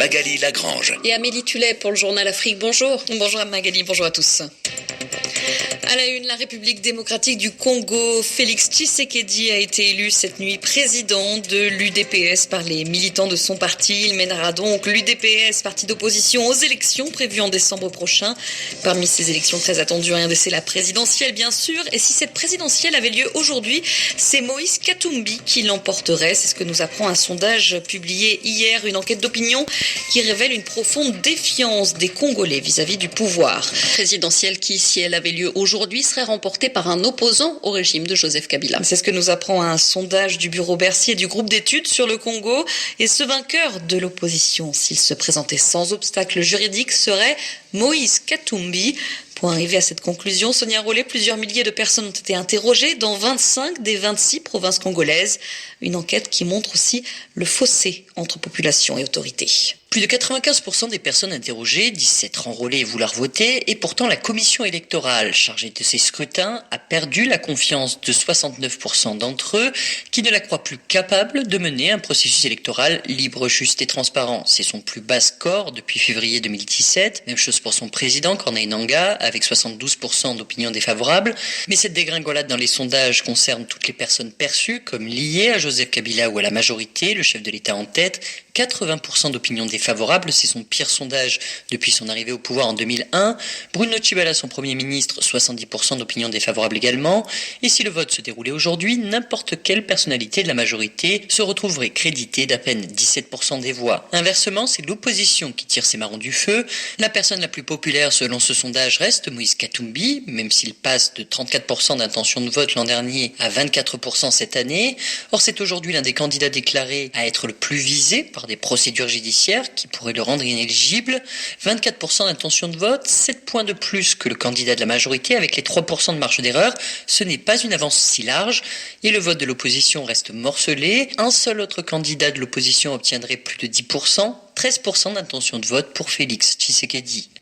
Magali Lagrange. Et Amélie Tullet pour le journal Afrique. Bonjour. Bonjour Magali, bonjour à tous. À la une, la République démocratique du Congo, Félix Tshisekedi a été élu cette nuit président de l'UDPS par les militants de son parti. Il mènera donc l'UDPS, parti d'opposition, aux élections prévues en décembre prochain. Parmi ces élections très attendues, rien de c'est la présidentielle bien sûr. Et si cette présidentielle avait lieu aujourd'hui, c'est Moïse Katumbi qui l'emporterait. C'est ce que nous apprend un sondage publié hier, une enquête d'opinion qui révèle une profonde défiance des Congolais vis-à-vis du pouvoir. Présidentielle qui, si elle avait lieu aujourd'hui, serait remportée par un opposant au régime de Joseph Kabila. C'est ce que nous apprend un sondage du bureau Bercy et du groupe d'études sur le Congo. Et ce vainqueur de l'opposition, s'il se présentait sans obstacle juridique, serait Moïse Katumbi. Pour arriver à cette conclusion, Sonia Rollet, plusieurs milliers de personnes ont été interrogées dans 25 des 26 provinces congolaises. Une enquête qui montre aussi le fossé entre population et autorité. Plus de 95% des personnes interrogées disent s'être enrôlées et vouloir voter, et pourtant la commission électorale chargée de ces scrutins a perdu la confiance de 69% d'entre eux qui ne la croient plus capable de mener un processus électoral libre, juste et transparent. C'est son plus bas score depuis février 2017. Même chose pour son président Corneille Nangaa avec 72% d'opinions défavorables. Mais cette dégringolade dans les sondages concerne toutes les personnes perçues comme liées à Joseph Kabila ou à la majorité, le chef de l'État en tête. 80% d'opinions défavorables, c'est son pire sondage depuis son arrivée au pouvoir en 2001. Bruno Tshibala, son premier ministre, 70% d'opinions défavorables également. Et si le vote se déroulait aujourd'hui, n'importe quelle personnalité de la majorité se retrouverait créditée d'à peine 17% des voix. Inversement, c'est l'opposition qui tire ses marrons du feu. La personne la plus populaire selon ce sondage reste Moïse Katumbi, même s'il passe de 34% d'intention de vote l'an dernier à 24% cette année. Or, c'est aujourd'hui l'un des candidats déclarés à être le plus visé par des procédures judiciaires qui pourraient le rendre inéligible. 24% d'intention de vote, 7 points de plus que le candidat de la majorité avec les 3% de marge d'erreur. Ce n'est pas une avance si large et le vote de l'opposition reste morcelé. Un seul autre candidat de l'opposition obtiendrait plus de 10%, 13% d'intention de vote pour Félix Tshisekedi.